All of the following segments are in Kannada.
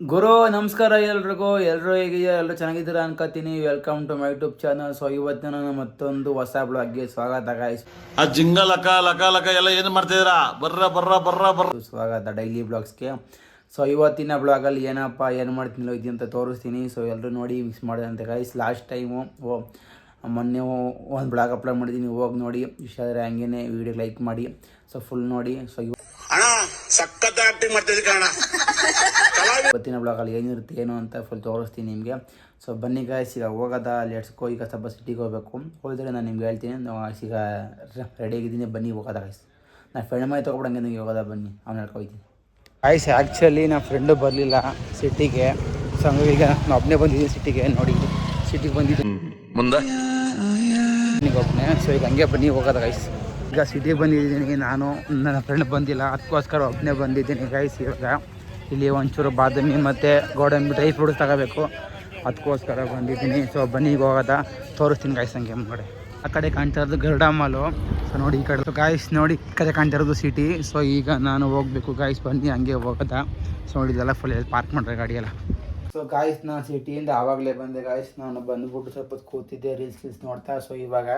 ಗುರು ನಮಸ್ಕಾರ ಎಲ್ರಿಗೂ. ಎಲ್ಲರೂ ಹೇಗಿದೆಯಾ? ಎಲ್ಲರೂ ಚೆನ್ನಾಗಿದ್ದೀರಾ ಅನ್ಕೋತೀನಿ. Welcome to my YouTube channel. So ಇವತ್ತಿನ ಮತ್ತೊಂದು ಹೊಸ ಬ್ಲಾಗ್ಗೆ ಸ್ವಾಗತ ಗಾಯ್ಸ್. ಆ ಜಿಂಗ ಲಕ ಲಕ ಲಕ ಎಲ್ಲ ಏನು ಮಾಡ್ತಿದ್ದೀರಾ? ಬರ್ರ ಸ್ವಾಗತ ಡೈಲಿ ಬ್ಲಾಗ್ಸ್ಗೆ. ಸೊ ಇವತ್ತಿನ ಬ್ಲಾಗಲ್ಲಿ ಏನು ಮಾಡ್ತೀನಿ ಇದು ಅಂತ ತೋರಿಸ್ತೀನಿ. ಸೊ ಎಲ್ಲರೂ ನೋಡಿ ಮಿಕ್ಸ್ ಮಾಡಿದಂತೆ ಗಾಯ್ಸ್. ಲಾಸ್ಟ್ ಟೈಮು ಮೊನ್ನೆ ಒಂದು ಬ್ಲಾಗ್ ಅಪ್ಲೋಡ್ ಮಾಡಿದ್ದೀನಿ, ಹೋಗಿ ನೋಡಿ. ಇಷ್ಟ ಆದರೆ ಹಂಗೇನೆ ವಿಡಿಯೋ ಲೈಕ್ ಮಾಡಿ. ಸೊ ಫುಲ್ ನೋಡಿ. ಸೊ ಇವತ್ತಿನ ಬ್ಲಾಗಲ್ಲಿ ಏನಿರುತ್ತೆ ಏನು ಅಂತ ಫುಲ್ ತೋರಿಸ್ತೀನಿ ನಿಮಗೆ. ಸೊ ಬನ್ನಿ ಗಾಯ್ಸ್, ಈಗ ಹೋಗೋದ ಲೆಟ್ಸ್ಕೋ. ಈಗ ಸ್ವಲ್ಪ ಸಿಟಿಗೆ ಹೋಗಬೇಕು. ಹೋದರೆ ನಾನು ನಿಮ್ಗೆ ಹೇಳ್ತೀನಿ. ಈಗ ರೆಡಿಯಾಗಿದ್ದೀನಿ, ಬನ್ನಿ ಹೋಗೋದ ಗಾಯ್ಸ್. ನಾನು ಫ್ರೆಂಡ್ ಮೈ ತೊಗೊಬಿಡಂಗೆ ನನಗೆ ಹೋಗೋದ, ಬನ್ನಿ ಅವ್ನು ಹೇಳ್ಕೊಯ್ತೀನಿ ಗಾಯ್ಸ್. ಆ್ಯಕ್ಚುಲಿ ನನ್ನ ಫ್ರೆಂಡು ಬರಲಿಲ್ಲ ಸಿಟಿಗೆ. ಸೊ ಹಂಗಾಗಿ ಈಗ ನಾನು ಒಬ್ಬನೇ ಬಂದಿದ್ದೀನಿ ಸಿಟಿಗೆ. ನೋಡಿ ಸಿಟಿಗೆ ಬಂದಿದ್ದೀನಿ ಮುಂದೆ ಒಬ್ಬನೇ. ಸೊ ಈಗ ಹಂಗೆ ಬನ್ನಿ ಹೋಗೋದ ಗಾಯ್ಸ್. ಈಗ ಸಿಟಿಗೆ ಬಂದಿದ್ದೀನಿ ನಾನು, ನನ್ನ ಫ್ರೆಂಡ್ ಬಂದಿಲ್ಲ, ಅದಕ್ಕೋಸ್ಕರ ಒಬ್ಬನೇ ಬಂದಿದ್ದೀನಿ ಗೈಸ್. ಇವಾಗ ಇಲ್ಲಿ ಒಂಚೂರು ಬಾದಾಮಿ ಮತ್ತು ಗೋಡಂಬಿ ಡ್ರೈ ಫ್ರೂಟ್ಸ್ ತಗೋಬೇಕು, ಅದಕ್ಕೋಸ್ಕರ ಬಂದಿದ್ದೀನಿ. ಸೊ ಬನ್ನಿ ಈಗ ಹೋಗೋದ ತೋರಿಸ್ತೀನಿ ಗಾಯ್ಸ್. ಹಂಗೆ ಮುಂದೆ ಆ ಕಡೆ ಕಾಣ್ತಾ ಇರೋದು ಗರುಡ ಮಾಲು. ಸೊ ನೋಡಿ ಈ ಕಡೆ ಗಾಯ್ಸ್, ನೋಡಿ ಈ ಕಡೆ ಕಾಣ್ತಾ ಇರೋದು ಸಿಟಿ. ಸೊ ಈಗ ನಾನು ಹೋಗಬೇಕು ಗಾಯ್ಸ್, ಬನ್ನಿ ಹಂಗೆ ಹೋಗೋದ. ಸೊ ನೋಡಿದೆಲ್ಲ ಫುಲ್ ಪಾರ್ಕ್ ಮಾಡ್ರೆ ಗಾಡಿಯೆಲ್ಲ. ಸೊ ಗಾಯ್ಸ್, ನಾನು ಸಿಟಿಯಿಂದ ಆವಾಗಲೇ ಬಂದೆ ಗಾಯ್ಸ್. ನಾನು ಬಂದುಬಿಟ್ಟು ಸ್ವಲ್ಪ ಕೂತಿದ್ದೆ, ರೀಲ್ಸ್ ನೋಡ್ತಾ. ಸೊ ಇವಾಗ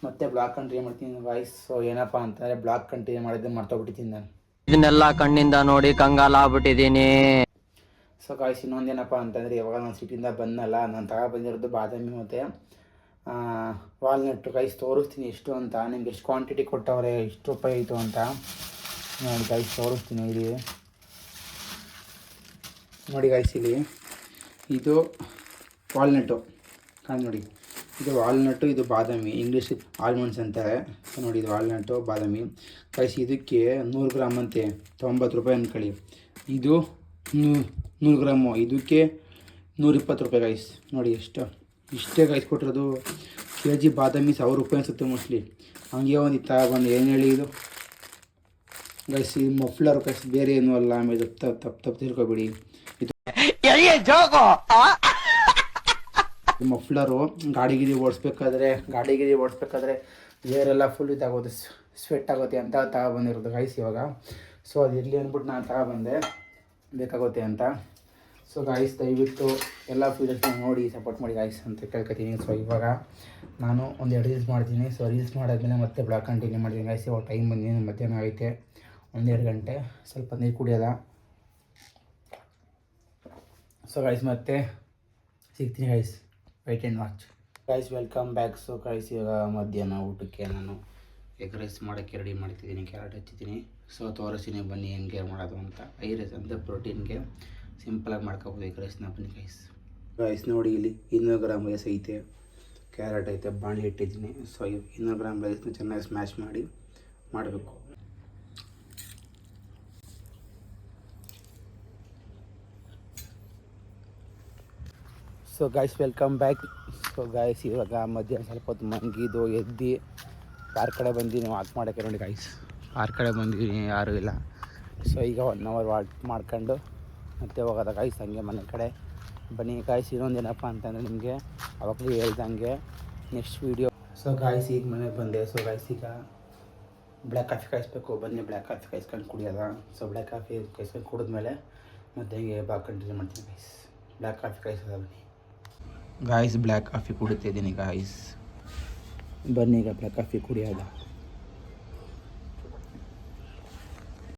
ಮತ್ತೆ ಬ್ಲಾಗ್ ಕಂಟಿನ್ಯೂ ಮಾಡ್ತೀನಿ ಗಾಯ್ಸ್. ಸೊ ಏನಪ್ಪ ಅಂತಂದರೆ ಬ್ಲಾಗ್ ಕಂಟಿನ್ಯೂ ಮಾಡಿದ್ದೆ ಮರ್ತೋಗ್ಬಿಟ್ಟಿದ್ದೀನಿ ನಾನು. ಇದನ್ನೆಲ್ಲ ಕಣ್ಣಿಂದ ನೋಡಿ ಕಂಗಾಲ ಆಗ್ಬಿಟ್ಟಿದ್ದೀನಿ. ಸೊ ಗಾಯ್ಸ್, ಇನ್ನೊಂದೇನಪ್ಪ ಅಂತಂದರೆ ಇವಾಗ ನಾನು ಸಿಟಿಯಿಂದ ಬಂದಲ್ಲ, ನಾನು ಬಂದಿರೋದು ಬಾದಾಮಿ ಮತ್ತು ವಾಲ್ನಟ್ಟು ಗಾಯ್ಸ್. ತೋರಿಸ್ತೀನಿ ಎಷ್ಟು ಅಂತ, ನಿಮ್ಗೆ ಎಷ್ಟು ಕ್ವಾಂಟಿಟಿ ಕೊಟ್ಟವ್ರೆ, ಎಷ್ಟು ರೂಪಾಯಿ ಆಯಿತು ಅಂತ ನೋಡಿ ಗಾಯ್ಸ್. ತೋರಿಸ್ತೀನಿ ಇಲ್ಲಿ ನೋಡಿ ಗಾಯ್ಸ್. ಇಲ್ಲಿ ಇದು ವಾಲ್ನಟ್ಟು ನೋಡಿ, ಇದು ವಾಲ್ನಟ್ಟು, ಇದು ಬಾದಾಮಿ, ಇಂಗ್ಲೀಷ್ ಆಲ್ಮಂಡ್ಸ್ ಅಂತಾರೆ. ಸೊ ನೋಡಿ ಇದು ವಾಲ್ನಟ್ಟು ಬಾದಾಮಿ ಗಾಯ್ಸ್. ಇದಕ್ಕೆ 100 ಗ್ರಾಮ್ ಅಂತೆ 90 ರೂಪಾಯಿ ಅಂದ್ಕೊಳ್ಳಿ. ಇದು 100 ಗ್ರಾಮು, ಇದಕ್ಕೆ 120 ರೂಪಾಯಿ ಗಾಯ್ಸ್. ನೋಡಿ ಇಷ್ಟೇ ಗಾಯ್ಸ್ ಕೊಟ್ಟಿರೋದು. ಕೆ ಜಿ ಬಾದಾಮಿ 1000 ರೂಪಾಯಿ ಅನಿಸುತ್ತೆ ಮೋಸ್ಟ್ಲಿ. ಹಂಗೆ ಒಂದು ಬಂದು ಏನು ಹೇಳಿ ಇದು ಗೈಸ್. ಈ ಮಫ್ಲರ್ ಗಾಯ್ಸ್, ಬೇರೆ ಏನೂ ಅಲ್ಲ. ಆಮೇಲೆ ತಪ್ಪು ತಿಳ್ಕೊಬೇಡಿ, ಇದು ಮಫ್ಲರು. ಗಾಡಿಗಿರಿ ಓಡಿಸ್ಬೇಕಾದ್ರೆ ಏರೆಲ್ಲ ಫುಲ್ ಇದಾಗೋದು, ಸ್ವೆಟ್ ಆಗುತ್ತೆ ಅಂತ ತಗೊಬಂದಿರೋದು ಗೈಸ್ ಇವಾಗ. ಸೊ ಅದು ಇರಲಿ ಅಂದ್ಬಿಟ್ಟು ನಾನು ತಗೊಬಂದೆ, ಬೇಕಾಗುತ್ತೆ ಅಂತ. ಸೊ ಗಾಯ್ಸ್, ದಯವಿಟ್ಟು ಎಲ್ಲ ವೀಡಿಯೋಸ್ನ ನೋಡಿ ಸಪೋರ್ಟ್ ಮಾಡಿ ಗಾಯ್ಸ್ ಅಂತ ಕೇಳ್ಕೊತೀನಿ. ಸೊ ಇವಾಗ ನಾನು 1-2 ರೀಲ್ಸ್ ಮಾಡ್ತೀನಿ. ಸೊ ರೀಲ್ಸ್ ಮಾಡಾದ್ಮೇಲೆ ಮತ್ತೆ ಬ್ಲಾಗ್ ಕಂಟಿನ್ಯೂ ಮಾಡ್ತೀನಿ ಗಾಯ್ಸ್. ಇವಾಗ ಟೈಮ್ ಬಂದಿದ್ದೀನಿ, ಮಧ್ಯಾಹ್ನ ಆಗೈತೆ, 1-2 ಗಂಟೆ. ಸ್ವಲ್ಪ ನೀರು ಕುಡಿಯೋದ. ಸೊ ಗಾಯ್ಸ್ ಮತ್ತೆ ಸಿಗ್ತೀನಿ guys, wait and watch guys. Welcome back. So guys, ಇವಾಗ ಮಧ್ಯಾಹ್ನ ಊಟಕ್ಕೆ ನಾನು ಎಗ್ ರೈಸ್ ಮಾಡೋಕ್ಕೆ ರೆಡಿ ಮಾಡ್ತಿದ್ದೀನಿ, ಕ್ಯಾರೆಟ್ ಹಚ್ಚಿದ್ದೀನಿ. ಸೊ ತೋರಿಸ್ತೀನಿ ಬನ್ನಿ ಹೆಂಗೆ ಮಾಡೋದು ಅಂತ. ಐ ರೈಸ್ ಅಂದರೆ ಪ್ರೋಟೀನ್ಗೆ ಸಿಂಪಲಾಗಿ ಮಾಡ್ಕೋಬೋದು ಎಗ್ ರೈಸ್ನ. ಬನ್ನಿ ಗಾಯ್ಸ್ ನೋಡಿ, ಇಲ್ಲಿ 200 ಗ್ರಾಮ್ ರೈಸ್ ಐತೆ, ಕ್ಯಾರೆಟ್ ಐತೆ, ಬಾಣಲೆ ಇಟ್ಟಿದ್ದೀನಿ. ಸೊ 200 ಗ್ರಾಮ್ ರೈಸ್ನ ಚೆನ್ನಾಗಿ ಸ್ಮ್ಯಾಶ್ ಮಾಡಬೇಕು. So guys, welcome back. So guys, ಇವಾಗ ಮಧ್ಯಾಹ್ನ ಸ್ವಲ್ಪ ಹೊತ್ತು ಮಲಗಿದ್ದು ಎದ್ದು ಕಾರ್ ಕಡೆ ಬಂದಿದ್ದೀನಿ ವಾಕ್ ಮಾಡೋಕ್ಕೆ. ನೋಡಿ ಗಾಯ್ಸ್, ಕಾರ್ ಕಡೆ ಬಂದಿದ್ದೀನಿ, ಯಾರೂ ಇಲ್ಲ. ಸೊ ಈಗ 1 ಅವರ್ ವಾಕ್ ಮಾಡ್ಕೊಂಡು ಮತ್ತೆ ಹೋಗೋದ ಗಾಯ್ಸ್ ಹಂಗೆ ಮನೆ ಕಡೆ. ಬನ್ನಿ ಗಾಯ್ಸ್, ಇನ್ನೊಂದೇನಪ್ಪ ಅಂತಂದರೆ ನಿಮಗೆ ಅವಾಗಲೇ ಹೇಳ್ದಂಗೆ ನೆಕ್ಸ್ಟ್ ವೀಡಿಯೋ. ಸೊ ಗಾಯ್ಸ್, ಈಗ ಮನೆಗೆ ಬಂದೆ. ಸೊ ಗಾಯ್ಸ್, ಈಗ ಬ್ಲ್ಯಾಕ್ ಕಾಫಿ ಕಾಯಿಸ್ಬೇಕು. ಬನ್ನಿ ಬ್ಲ್ಯಾಕ್ ಕಾಫಿ ಕಾಯಿಸ್ಕೊಂಡು ಕುಡಿಯೋದ. ಸೊ ಬ್ಲ್ಯಾಕ್ ಕಾಫಿ ಕಾಯಿಸ್ಕೊಂಡು ಕುಡಿದ್ಮೇಲೆ ಮತ್ತೆ ಹೆಂಗೆ ಬಾಗ್ ಕಂಟಿನ್ಯೂ ಮಾಡ್ತೀನಿ ಗಾಯ್ಸ್. ಬ್ಲ್ಯಾಕ್ ಕಾಫಿ ಕಾಯಿಸೋದ. ಬನ್ನಿ ಗಾಯ್ಸ್, ಬ್ಲ್ಯಾಕ್ ಕಾಫಿ ಕುಡಿತಿದ್ದೀನಿ ಗಾಯ್ಸ್. ಬನ್ನಿ ಈಗ ಬ್ಲ್ಯಾಕ್ ಕಾಫಿ ಕುಡಿಯೋದ.